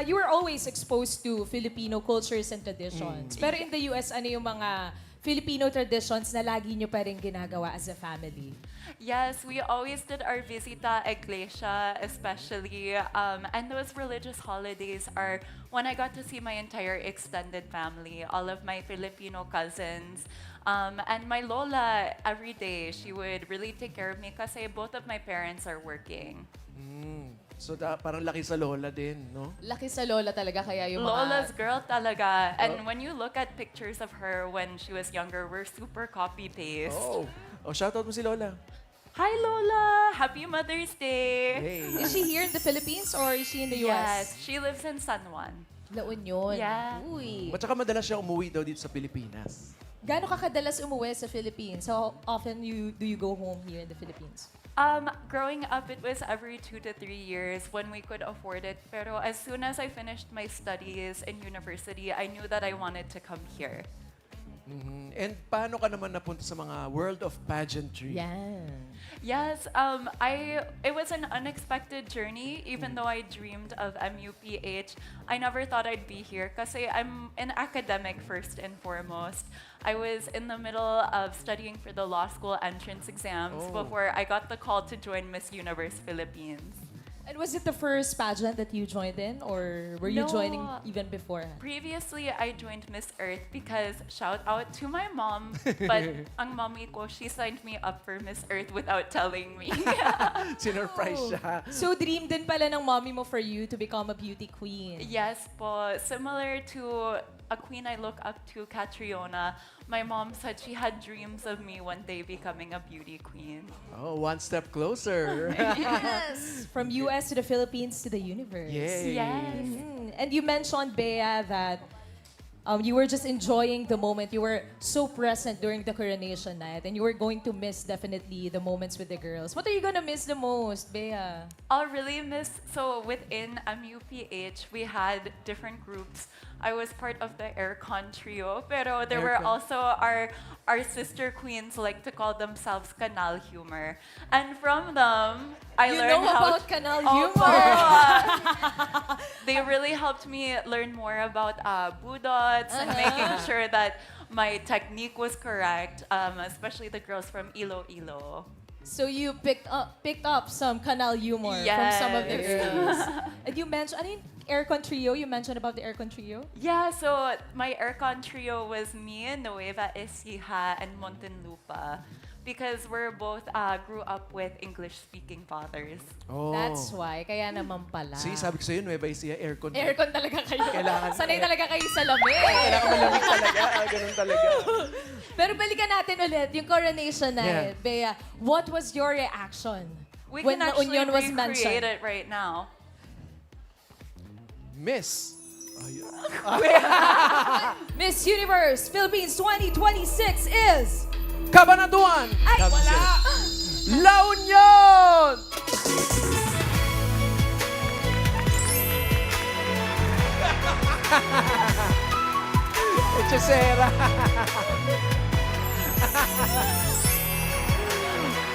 you were always exposed to Filipino cultures and traditions. Pero in the US, ano yung mga Filipino traditions na lagi nyo pa rin ginagawa as a family? Yes, we always did our visita iglesia, especially. And those religious holidays are when I got to see my entire extended family, all of my Filipino cousins. And my lola, every day, she would really take care of me kasi both of my parents are working. So, parang laki sa lola din, no? Laki sa lola talaga kaya yung mga... Lola's girl talaga. And when you look at pictures of her when she was younger, we're super copy-paste. Shoutout mo si Lola. Hi, Lola! Happy Mother's Day! Hey. Is she here in the Philippines or is she in the US? Yes, she lives in San Juan. La Union. Yeah. Uy. At saka madalas siya umuwi daw dito sa Pilipinas. Gaano ka kadalas umuwi sa Philippines? How often do you go home here in the Philippines? Growing up, it was every 2 to 3 years when we could afford it. Pero as soon as I finished my studies in university, I knew that I wanted to come here. And paano ka naman napunta sa mga world of pageantry? Yes, it was an unexpected journey. Even though I dreamed of MUPH, I never thought I'd be here kasi I'm an academic first and foremost. I was in the middle of studying for the law school entrance exams before I got the call to join Miss Universe Philippines. And was it the first pageant that you joined in or were you No. joining even before? Previously, I joined Miss Earth because, shout out to my mom, but ang mommy ko, she signed me up for Miss Earth without telling me. Sinurprise siya. So dream din pala ng mommy mo for you to become a beauty queen. Yes po. Similar to a queen I look up to, Catriona, my mom said she had dreams of me one day becoming a beauty queen. Oh, one step closer. Yes! From US to the Philippines to the universe. Yay. Yes. And you mentioned, Bea, that you were just enjoying the moment. You were so present during the coronation night, and you were going to miss definitely the moments with the girls. What are you gonna miss the most, Bea? I'll really miss, so within MUPH, we had different groups. I was part of the Aircon trio, pero there were also our sister queens, like to call themselves Canal Humor. And from them, I You learned know how about Canal Opo. Humor. They really helped me learn more about budots and making sure that my technique was correct, especially the girls from Iloilo. So you picked up some Canal Humor from some of the Yes. girls. And you mentioned, ano yung Aircon Trio? You mentioned about the Aircon Trio? Yeah, so my Aircon trio was me, Nueva Ecija, and Montenlupa. Because we're both grew up with English-speaking fathers. Oh. That's why. Kaya naman pala. See, sabi ko sa'yo, Nueva Ecija, aircon. Aircon talaga kayo. Kailangan- Sanay talaga kayo sa lamig. Kailangan malamig talaga. Ganun talaga. Pero balikan natin ulit yung coronation night. Bea, what was your reaction We when can the actually Union was recreate mentioned? it right now. Miss. Miss Universe Philippines 2026 is... Cabanatuan. Ay, wala. La Union! Hechicera.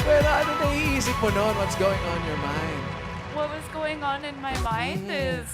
Pero ano naiisip mo noon? What's going on in your mind? What was going on in my mind is,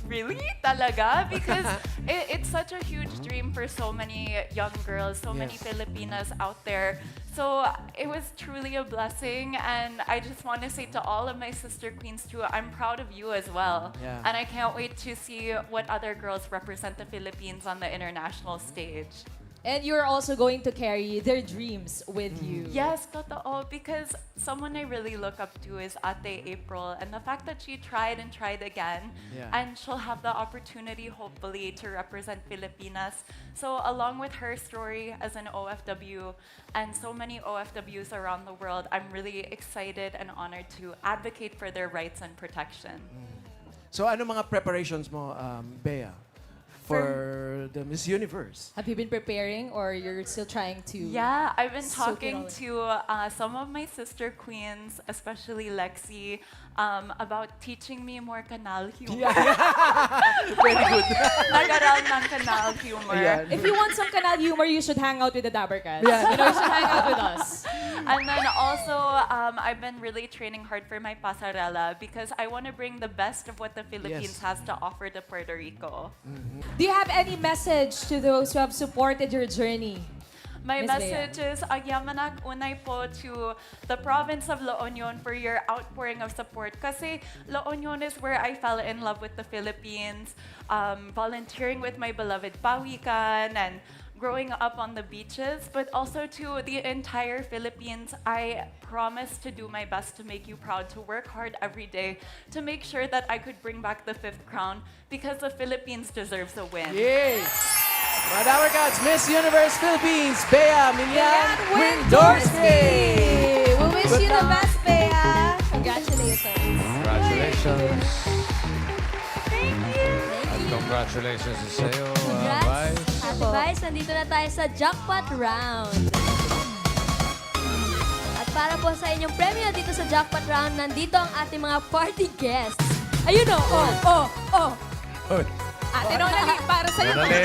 really? Talaga? Because it's such a huge dream for so many young girls, so many Filipinas out there. So it was truly a blessing, and I just want to say to all of my sister queens too, I'm proud of you as well. Yeah. And I can't wait to see what other girls represent the Philippines on the international stage. And you're also going to carry their dreams with you. Yes, totoo. Because someone I really look up to is Ate April. And the fact that she tried and tried again. Yeah. And she'll have the opportunity, hopefully, to represent Filipinas. So along with her story as an OFW and so many OFWs around the world, I'm really excited and honored to advocate for their rights and protection. So ano mga preparations mo, Bea, for the Miss Universe? Have you been preparing or you're still trying to... Yeah, I've been soak it talking all in? to some of my sister queens, especially Lexi, about teaching me more canal humor. Very good. Nag-aral ng canal humor. Ayan. If you want some Canal Humor, you should hang out with the Dabber Cats. You know, you should hang out with us. And then also, I've been really training hard for my pasarela because I want to bring the best of what the Philippines has to offer to Puerto Rico. Do you have any message to those who have supported your journey? My Miss Bea. message is agyamanag unay po to the province of La Union for your outpouring of support. Kasi La Union is where I fell in love with the Philippines, volunteering with my beloved Pawikan, and growing up on the beaches, but also to the entire Philippines. I promise to do my best to make you proud, to work hard every day, to make sure that I could bring back the 5th crown because the Philippines deserves a win. Yay! Mga Dabber Cats, Miss Universe Philippines, Bea Milian Windorsky! We wish you the best, Bea. Congratulations. Congratulations. Thank you. At congratulations sa iyo, Congrats. Vice. Ate Vice, nandito na tayo sa jackpot round. At para po sa inyong premyo dito sa jackpot round, nandito ang ating mga party guests. Ayun o. Oh. Uy, Ate Nonali, para sa'yo. Nonali.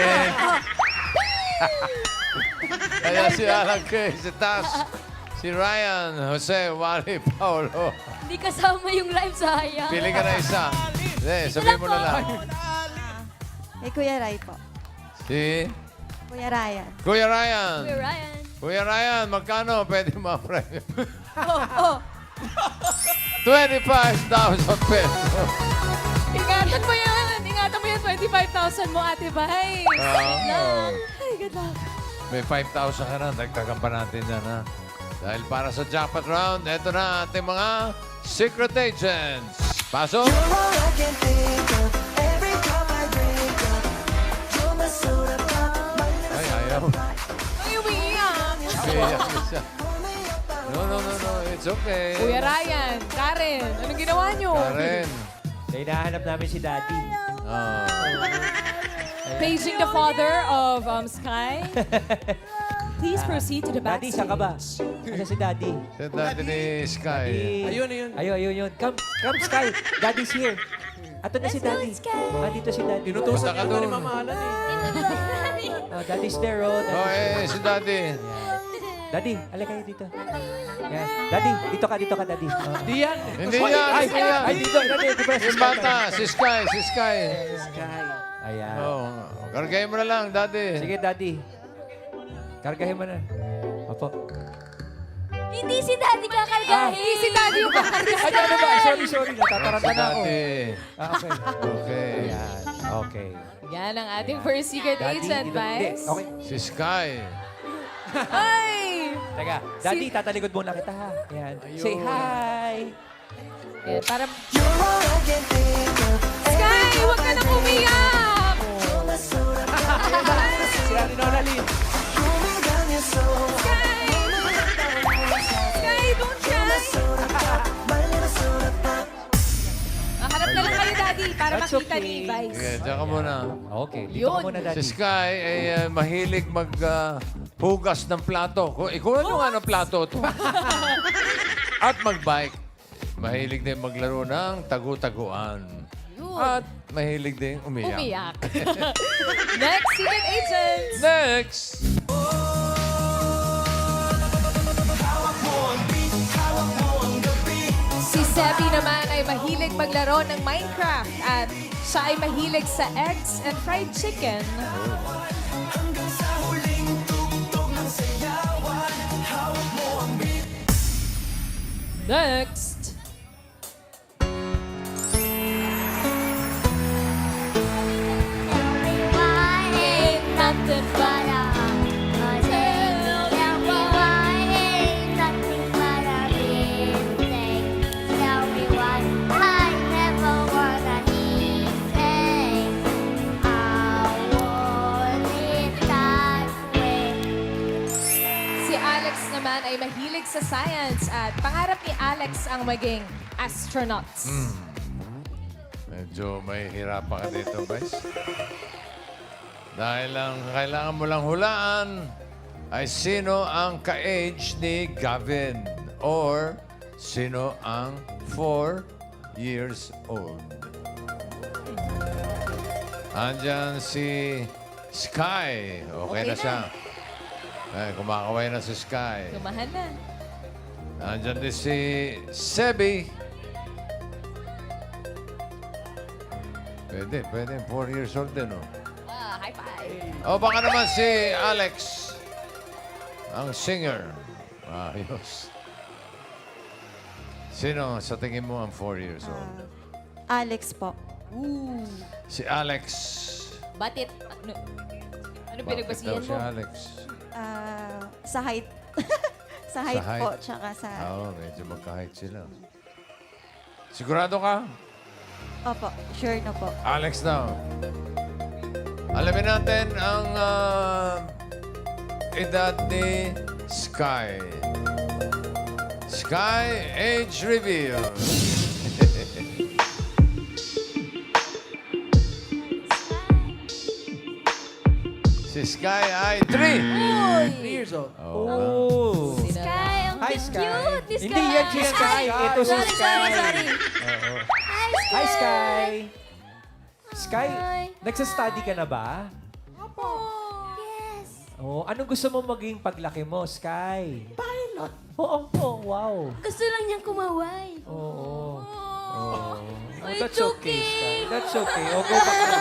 Kaya si Alan Kay, si Tas, si Ryan, Jose, Wally, Paolo. Hindi kasama yung live, sayang. Pili ka na isa. Hindi, sabihin mo na lang. May Kuya Ray po. Si Kuya Ryan. Kuya Ryan. Kuya Ryan. Kuya Ryan, magkano pwede ma-premyo? Oh. 25,000 pesos. Ingatan mo yan. 25,000 mo, Ate Vice. Ay, good luck. May 5,000 ka na. Dagdagan pa natin yan, ha? Dahil para sa jackpot round, eto na ating mga secret agents. Pasok! Ay, ayaw. Ay, umiiyak. Iiyak na siya. No. It's okay. Kuya Ryan, Karen, anong ginawa nyo? Karen. Hinahanap namin si Daddy. Oh. Paging the father of Sky. Please proceed to the Daddy, backstage. saan ka ba? Asa si Daddy? Si Daddy ni Sky. Ayun. Ayun. Come, Sky. Daddy's here. Ato na si Daddy. Dito si Daddy. Punta ka doon. Oh, Daddy's there, oh. Oh, si Daddy. Daddy, alay kayo dito. Yan. Daddy, dito ka, Daddy. Oh. Hindi yan. Hindi yan. Ay, dito, Daddy. Di ba Si bata, si Sky. Ayan. Oh, kargayin mo na lang, Daddy. Sige, Daddy. Kargahin mo na. Opo. Hindi si Daddy kakargahin. Hindi si Daddy yung kakargahin. Ay, ano ba? Sorry. Natataranta Si na ako. Daddy. Okay. Okay. Ayan. Okay. Yan ang ating first secret Daddy, agent, dito. Hindi. Vice. Okay. Si Sky. Ay! Teka. Daddy, tatalikod muna kita, ha? Ayan. Say hi. Yan, para... Sky, huwag ka nang umiyak! Si Daddy Nonalyn. Sky, don't cry! Harap na lang kayo, Daddy, para That's makita okay. ni Vice. Sige, diyan ka muna. Okay, dito ka Yun. muna, Si Daddy. Sky ay mahilig hugas ng plato. Ikaw ano nga ng plato to? At mag-bike. Mahilig din maglaro ng tagu-taguan. Yun. At mahilig din umiyak. Umiyak. Next secret agent. Next! Si Sebi naman ay mahilig maglaro ng Minecraft at siya ay mahilig sa eggs and fried chicken. Next. Nothing but a tell me why ain't nothing but a mistake. Tell me why I never want anything. I want it that way. Si Alex naman ay mahilig sa science at pangarap ni Alex ang maging astronaut. Medyo may hirapan ka dito, Vice. Dahil ang kailangan mo lang hulaan ay sino ang ka-age ni Gavin or sino ang 4 years old. Andyan si Sky. Okay na siya. Ay, kumakaway na si Sky. Tumahan na. Andyan din si Sebi. Pwede. 4 years old din, oh. High five. O baka naman si Alex, ang singer. Ayos. Sino sa tingin mo ang 4 years old? Alex po. Si Alex. Batit. Ano Bakit pinagbasihan daw si mo? Alex? Sa height. sa height po, tsaka sa... Oo, medyo magka-height sila. Sigurado ka? Opo, sure na po. Alex daw. Alamin natin ang edad ni Sky. Sky age reveal. Si Sky ay 3 years old. Oh. Sky, ang Hi, Sky. cute ni Sky. Hindi yan si Sky. Ito si Sorry, Sky. sorry. Hi, Sky. Sky, Hi. nagsa-study ka na ba? Yes. Oh, anong gusto mo maging paglaki mo, Sky? Pilot. Oo po, wow. Gusto lang niyang kumaway. Oo. Ay, That's okay, Chucky. Sky. That's okay. O, go back na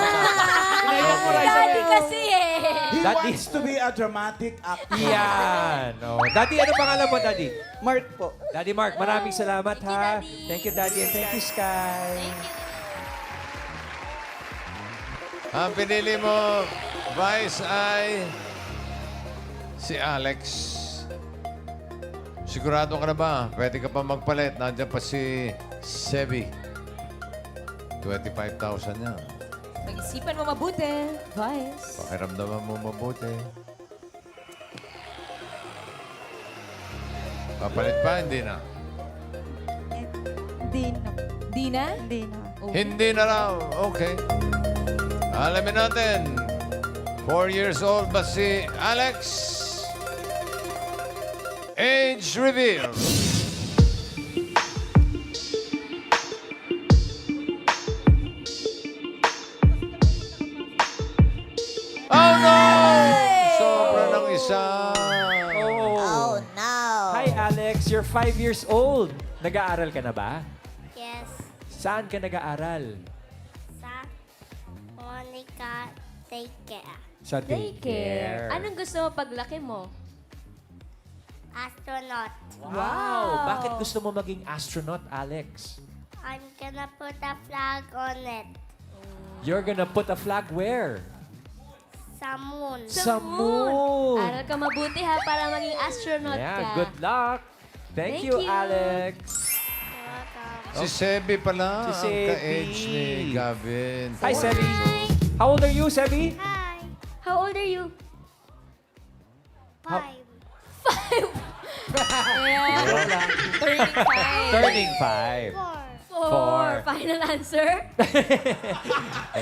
Daddy kasi eh. He Daddy. wants to be a dramatic actor. Yan. Oh. Daddy, ano pangalan mo, Daddy? Mark po. Daddy Mark, maraming salamat, ha. Daddy. Thank you, Daddy, and thank you, Sky. Ang pinili mo, Vice, ay si Alex. Sigurado ka na ba? Pwede ka pa magpalit. Nandiyan pa si Sebi. 25,000 yan. Pag-isipan mo mabuti, Vice. Pakiramdaman mo mabuti. Papalit pa? Hindi na. Hindi na. Di na? Hindi na. Oh. Hindi na raw. Okay. Alamin natin 4 years old ba si Alex? Age reveal. Oh no! Sobra ng isa. Oh, no. Hi, Alex. You're 5 years old. Nag-aaral ka na ba? Yes. Saan ka nag-aaral? Sa Monica Daycare. Sa daycare. Anong gusto mo paglaki mo? Astronaut. Wow! Bakit gusto mo maging astronaut, Alex? I'm gonna put a flag on it. You're gonna put a flag where? Sa moon. Sa moon. Aral ka mabuti ha para maging astronaut Yeah, ka. good luck. Thank you, Alex. Si Sebi pala, Si ang Sebi. ka-age ni Gavin. Hi, Sebi. How old are you, Sebi? Hi. How old are you? 5. Turning 5. 4. Final answer?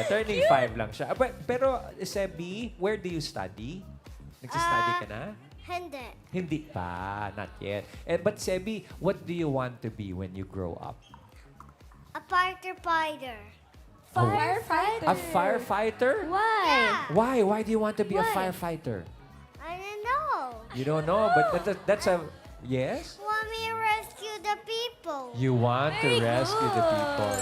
Turning 5 lang siya. Pero, Sebi, where do you study? Nagsistudy ka na? Hindi. Hindi pa. Not yet. But, Sebi, what do you want to be when you grow up? A fighter. Firefighter. A firefighter? Why? Why? Why do you want to be a Why? firefighter? I don't know. You don't know, but that's a... Yes? Want me to rescue the people. You want to Very rescue the good. people.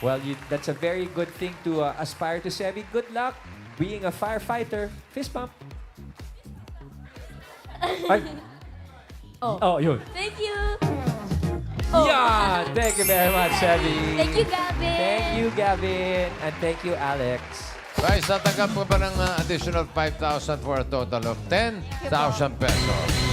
Well, that's a very good thing to aspire to, Sebi. Good luck being a firefighter. Fist bump. Ay. Oh, yun. Thank you. Yeah! Thank you very much, Sebi. Thank you, Gavin. Thank you, Gavin. And thank you, Alex. Guys, tatanggap ko pa ng additional 5,000 for a total of 10,000 pesos.